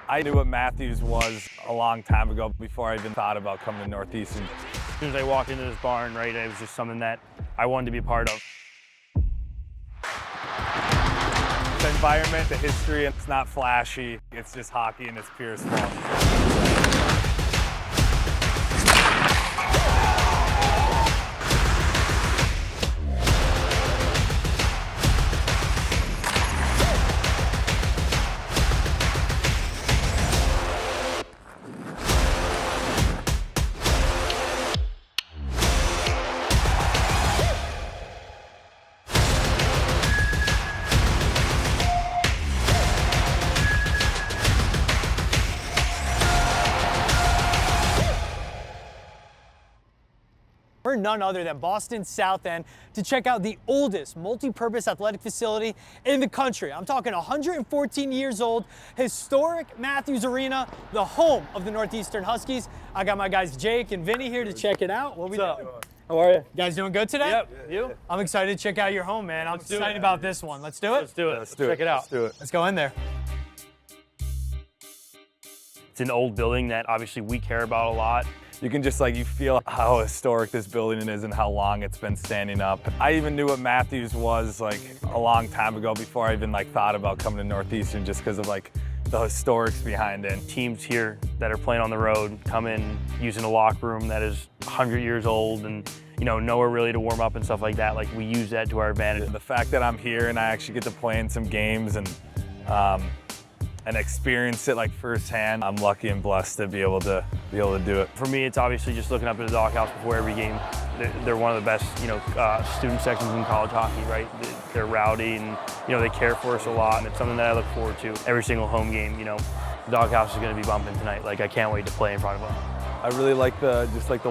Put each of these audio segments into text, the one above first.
I knew what Matthews was a long time ago before I even thought about coming to Northeastern. As soon as I walked into this barn, right, it was just something that I wanted to be a part of. The environment, the history, it's not flashy. It's just hockey in its purest form. We're none other than Boston's South End to check out the oldest multi-purpose athletic facility in the country. I'm talking 114 years old, historic Matthews Arena, the home of the Northeastern Huskies. I got my guys Jake and Vinny here to check it out. What we doing? How are you? You guys doing good today? Yep. You? I'm excited to check out your home, man. I'm excited about this one. Let's do it? Let's do it. Let's do it. Check it out. Let's do it. Let's go in there. It's an old building that obviously we care about a lot. You can just you feel how historic this building is and how long it's been standing up. I even knew what Matthews was a long time ago before I even thought about coming to Northeastern, just because of the historics behind it. Teams here that are playing on the road come in using a locker room that is 100 years old and nowhere really to warm up and stuff like that. We use that to our advantage. The fact that I'm here and I actually get to play in some games and experience it firsthand, I'm lucky and blessed to be able to do it. For me, it's obviously just looking up at the doghouse before every game. They're one of the best, student sections in college hockey, right? They're rowdy and they care for us a lot, and it's something that I look forward to every single home game. The doghouse is going to be bumping tonight. I can't wait to play in front of them. I really like the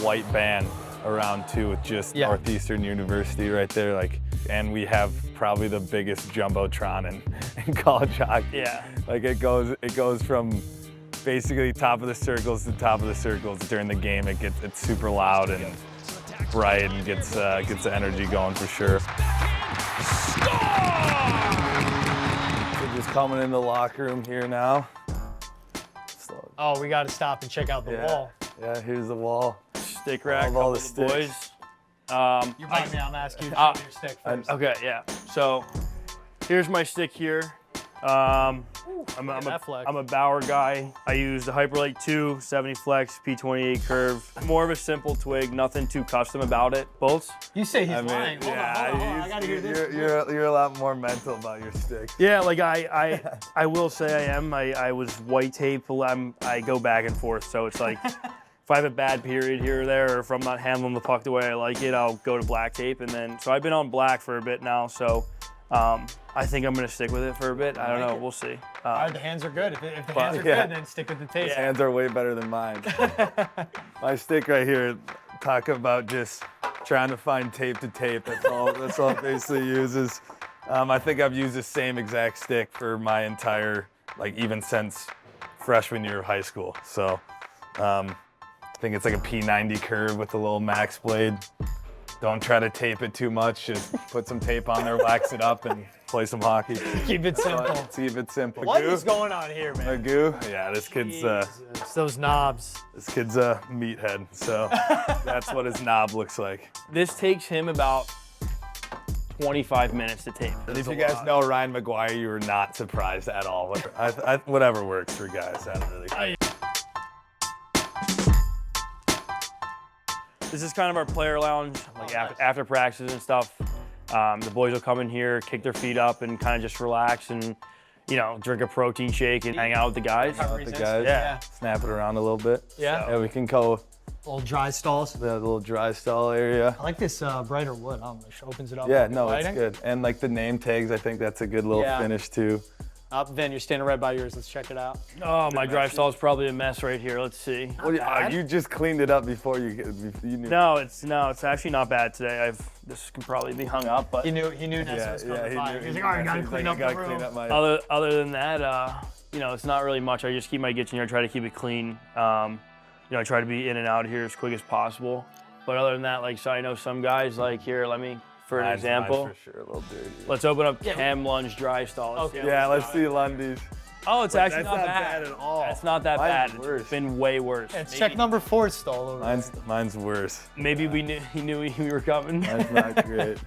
white band around too, with just Northeastern University right there. And we have probably the biggest jumbotron in college hockey. Yeah. It goes from basically top of the circles to top of the circles during the game. It's super loud and bright and gets the energy going for sure. We're just coming in the locker room here now. Oh, we got to stop and check out the wall. Yeah, here's the wall. Stick rack, all the sticks. boys. You're buying me, I'm asking you to show me your stick first. Okay, yeah. So here's my stick here. I'm a Bauer guy. I use the Hyperlite 2, 70 flex, P28 curve. More of a simple twig, nothing too custom about it. Bolts? You say he's lying. Hold on. I gotta hear this. You're a lot more mental about your sticks. Yeah, I will say I am. I was white tape. I go back and forth, so it's if I have a bad period here or there, or if I'm not handling the puck the way I like it, I'll go to black tape. And then, so I've been on black for a bit now, so I think I'm gonna stick with it for a bit. I don't know, we'll see. All right, the hands are good. If the hands are good, then stick with the tape. His hands are way better than mine. My stick right here, talk about just trying to find tape to tape. That's all it basically uses. I think I've used the same exact stick for my entire, even since freshman year of high school. So I think it's a P90 curve with a little max blade. Don't try to tape it too much. Just put some tape on there, wax it up, and play some hockey. Keep it simple. Keep it simple. What is going on here, man? Magoo? Yeah, this kid's it's those knobs. This kid's a meathead, so that's what his knob looks like. This takes him about 25 minutes to tape. And if you guys know Ryan McGuire, you were not surprised at all. Whatever works for guys. I don't really care. This is kind of our player lounge, after practices and stuff. The boys will come in here, kick their feet up, and kind of just relax and, drink a protein shake and hang out with the guys. Yeah. Snap it around a little bit. Yeah. Yeah, we can go. Little dry stalls. The little dry stall area. I like this brighter wood. It opens it up. Yeah, no, it's good. And the name tags, I think that's a good little finish too. Vin, you're standing right by yours. Let's check it out. Oh, my dry stall is probably a mess right here. Let's see. You just cleaned it up before you knew. No, it's actually not bad today. This can probably be hung up, but he knew Nessa was coming by. He's like, all right, gotta clean up the room. Other than that, it's not really much. I just keep my kitchen here, try to keep it clean. I try to be in and out of here as quick as possible. But other than that, so I know some guys here. Let me. For an example, mine's for sure a little dirty. Let's open up Cam Lunge dry stall. Okay, let's see Lundy's. Oh, it's actually That's not bad. at all. It's not that Mine's bad. worse. It's been way worse. It's check number 4 stall over there. Mine's worse. Maybe he knew we were coming. Mine's not great.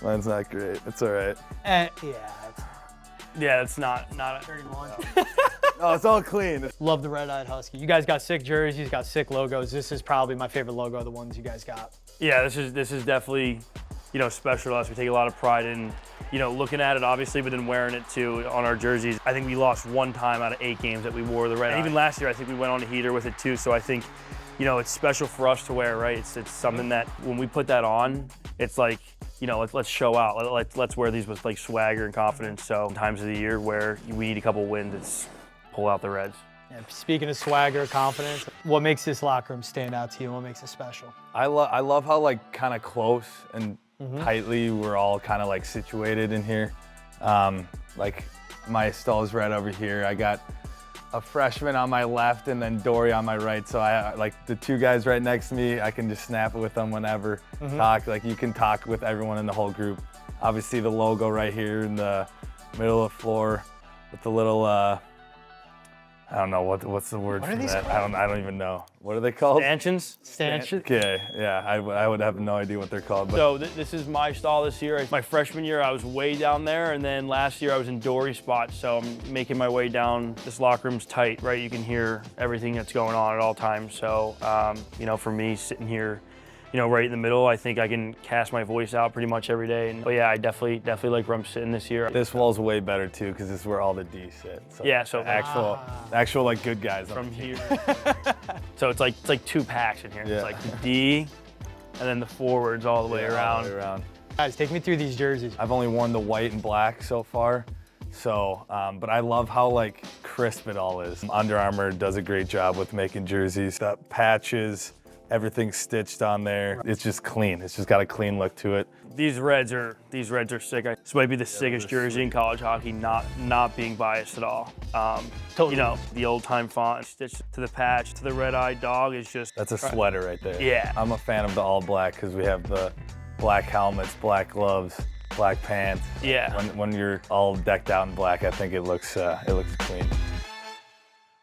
Mine's not great. It's all right. Yeah. Yeah, it's not a 31. Oh, it's all clean. Love the red-eyed husky. You guys got sick jerseys, got sick logos. This is probably my favorite logo of the ones you guys got. Yeah, this is definitely, special to us. We take a lot of pride in, looking at it obviously, but then wearing it too on our jerseys. I think we lost 1 time out of 8 games that we wore the red. And even last year, I think we went on a heater with it too. So I think, it's special for us to wear, right? It's something that when we put that on, it's like, let's show out. Let's wear these with like swagger and confidence. So times of the year where we need a couple wins, it's pull out the reds. Yeah, speaking of swagger, confidence, what makes this locker room stand out to you? What makes it special? I love how like kind of close and tightly we're all kind of like situated in here. Like my stall is right over here. I got a freshman on my left and then Dory on my right. So I like the 2 guys right next to me. I can just snap it with them whenever. Talk like you can talk with everyone in the whole group. Obviously the logo right here in the middle of the floor with the little I don't know what's the word for that. I don't even know. What are they called? Stanchions? Stanchions. Okay, yeah, I would have no idea what they're called. But So this is my stall this year. My freshman year, I was way down there, and then last year I was in Dory's spot. So I'm making my way down. This locker room's tight, right? You can hear everything that's going on at all times. So, for me, sitting here, right in the middle, I think I can cast my voice out pretty much every day. But yeah, I definitely like where I'm sitting this year. this wall's way better too because this is where all the D sit. So Yeah, so actual like good guys from here. So it's like 2 packs in here. Yeah. It's like the D, and then the forwards all the way around. All the way around. Guys, take me through these jerseys. I've only worn the white and black so far. So, but I love how like crisp it all is. Under Armour does a great job with making jerseys. The patches, everything's stitched on there. It's just clean. It's just got a clean look to it. These reds are sick. This might be the sickest jersey in college hockey, not being biased at all. Totally. The old time font stitched to the patch, to the red-eyed dog is just. That's a sweater right there. Yeah. I'm a fan of the all black because we have the black helmets, black gloves, black pants. Yeah. When you're all decked out in black, I think it looks clean.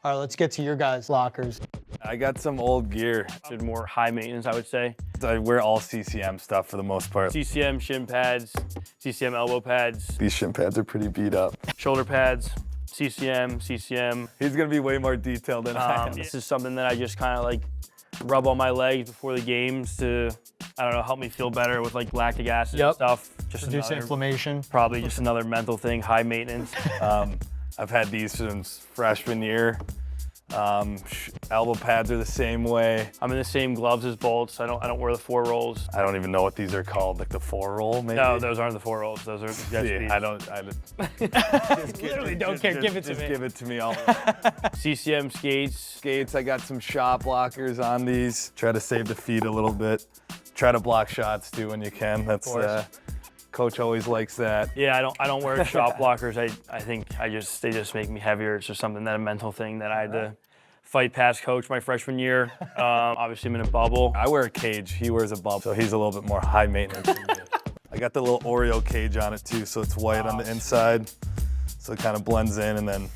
All right, let's get to your guys' lockers. I got some old gear. It's more high maintenance, I would say. I wear all CCM stuff for the most part. CCM shin pads, CCM elbow pads, These shin pads are pretty beat up. shoulder pads, CCM. He's gonna be way more detailed than I am. This is something that I just kind of like rub on my legs before the games to, help me feel better with like lactic acid and stuff. Just Reduce inflammation. Probably just another mental thing, high maintenance. I've had these since freshman year. Elbow pads are the same way. I'm in the same gloves as Bolts. I don't wear the 4 rolls. I don't even know what these are called, like the 4 roll maybe? No, those aren't the 4 rolls. Those are just See, these. I don't. Literally don't care. Give it to Just me. give it to me all. CCM skates. Skates, I got some shot blockers on these. Try to save the feet a little bit. Try to block shots too when you can. That's Coach always likes that. Yeah, I don't wear shot blockers. I think they just make me heavier. It's just something that a mental thing that I had to fight past Coach my freshman year. Obviously I'm in a bubble. I wear a cage. He wears a bubble, so he's a little bit more high maintenance than me. I got the little Oreo cage on it too, so it's white on the inside, so it kind of blends in, and then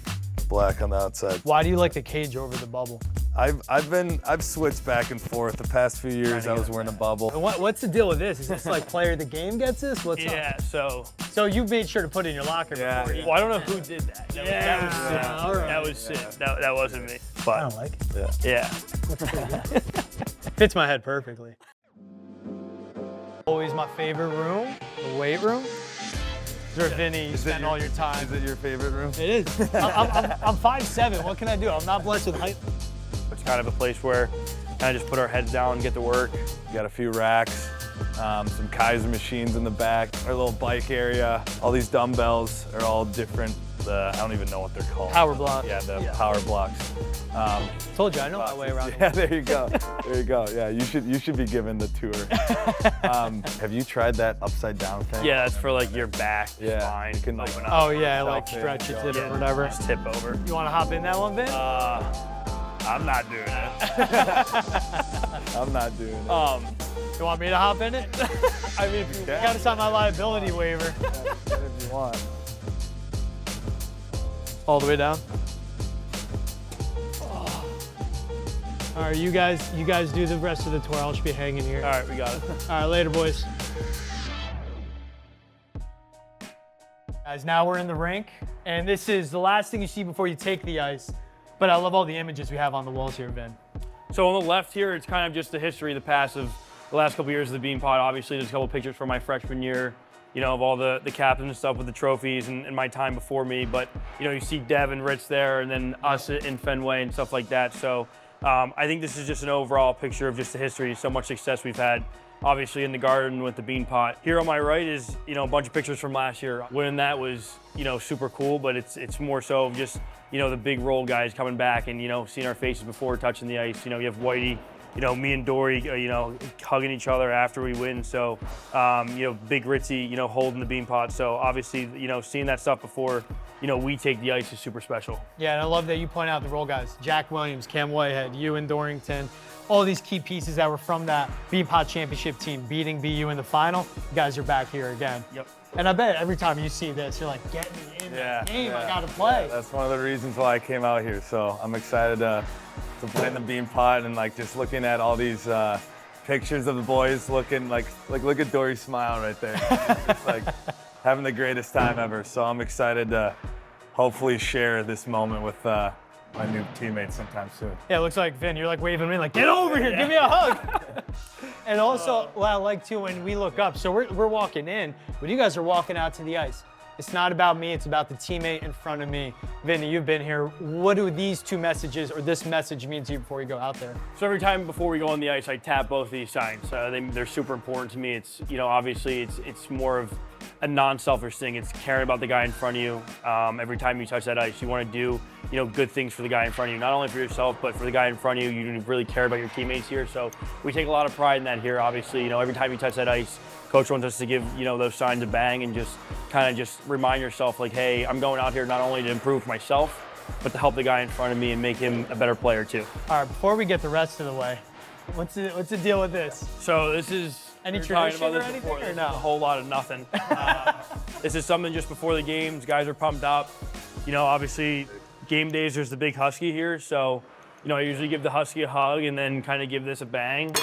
black on the outside. Why do you like the cage over the bubble? I've switched back and forth. The past few years I was wearing a bubble. What's the deal with this? Is this like player of the game gets this? What's up? So you made sure to put it in your locker before you. well, I don't know who did that. That was sick. all right. That was sick. That wasn't me. But I don't like it. yeah. Fits my head perfectly. Always my favorite room, the weight room. Where Vinny, you spend all your time. Is it your favorite room? It is. I'm 5'7". What can I do? I'm not blessed with height. It's kind of a place where kind of just put our heads down and get to work. We got a few racks, some Kaiser machines in the back, our little bike area. All these dumbbells are all different. I don't even know what they're called. Power block. Yeah, the power blocks. Told you, I know my way around. Yeah, there you go. There you go. Yeah, you should be given the tour. Have you tried that upside down thing? Yeah, that's for like your back, spine. You can like, open up. Oh yeah, like Self-hit, stretch it yeah. or whatever. Just tip over. You want to hop in that one, Vin? I'm not doing it. I'm not doing it. You want me to hop in it? I mean, if you gotta sign my liability waiver. If you want. All the way down. All right, you guys do the rest of the tour. I'll just be hanging here. All right, we got it. All right, later, boys. Guys, now we're in the rink, and this is the last thing you see before you take the ice. But I love all the images we have on the walls here, Vin. So on the left here, it's kind of just the history, the past of the last couple years of the Beanpot. Obviously, there's a couple pictures from my freshman year, you know, of all the captains and stuff with the trophies and my time before me. But, you know, you see Dev and Rich there, and then us in Fenway and stuff like that. So I think this is just an overall picture of just the history, so much success we've had, obviously in the Garden with the Beanpot. Here on my right is, you know, a bunch of pictures from last year. Winning that was, you know, super cool, but it's more so of just, you know, the big role guys coming back and, you know, seeing our faces before touching the ice. You know, you have Whitey, you know, me and Dory, you know, hugging each other after we win. So, you know, Big Ritzy, you know, holding the Beanpot. So obviously, you know, seeing that stuff before, you know, we take the ice is super special. Yeah, and I love that you point out the role guys. Jack Williams, Cam Whitehead, Ewan Dorrington, all these key pieces that were from that Beanpot championship team beating BU in the final. You guys are back here again. Yep. And I bet every time you see this, you're like, get me in that game, I gotta play. Yeah, that's one of the reasons why I came out here. So I'm excited to play in the Beanpot and like just looking at all these pictures of the boys looking like look at Dory's smile right there. It's like having the greatest time ever. So I'm excited to hopefully share this moment with my new teammates sometime soon. Yeah, it looks like, Vin, you're like waving me like, get over here, give me a hug. And also, what I like too, when we look up, so we're walking in, but you guys are walking out to the ice. It's not about me, it's about the teammate in front of me. Vinny, you've been here. What do these two messages or this message mean to you before you go out there? So every time before we go on the ice, I tap both these signs. They're super important to me. It's, you know, obviously it's more of a non-selfish thing. It's caring about the guy in front of you. Every time you touch that ice, you want to do, you know, good things for the guy in front of you. Not only for yourself, but for the guy in front of you. You really care about your teammates here. So we take a lot of pride in that here. Obviously, you know, every time you touch that ice, Coach wants us to give, you know, those signs a bang and just kind of just remind yourself like, hey, I'm going out here not only to improve myself, but to help the guy in front of me and make him a better player too. All right, before we get the rest of the way, what's the deal with this? So this is, any tradition or anything, or no? A whole lot of nothing. This is something just before the games. Guys are pumped up. You know, obviously, game days, there's the big Husky here. So, you know, I usually give the Husky a hug and then kind of give this a bang.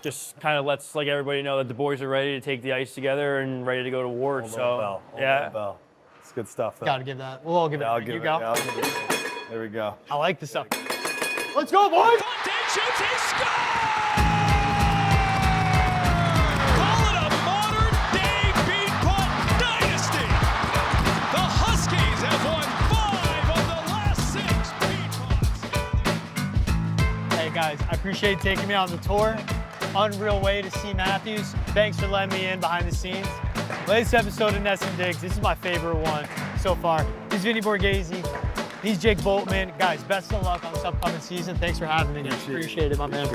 Just kind of lets like everybody know that the boys are ready to take the ice together and ready to go to war. So, yeah. Bell. It's good stuff, though. Gotta give that. We'll all give it. I'll give you it. go. Yeah, I'll give it. There we go. I like this stuff. Let's go, boys! Shoots, he scores! Call it a modern-day Beanpot dynasty. The Huskies have won 5 of the last 6 Beanpots. Hey guys, I appreciate you taking me on the tour. Unreal way to see Matthews. Thanks for letting me in behind the scenes. Latest episode of NESN Digs. This is my favorite one so far. He's Vinny Borgesi. He's Jake Boltmann. Guys, best of luck on this upcoming season. Thanks for having me. Appreciate it, my man.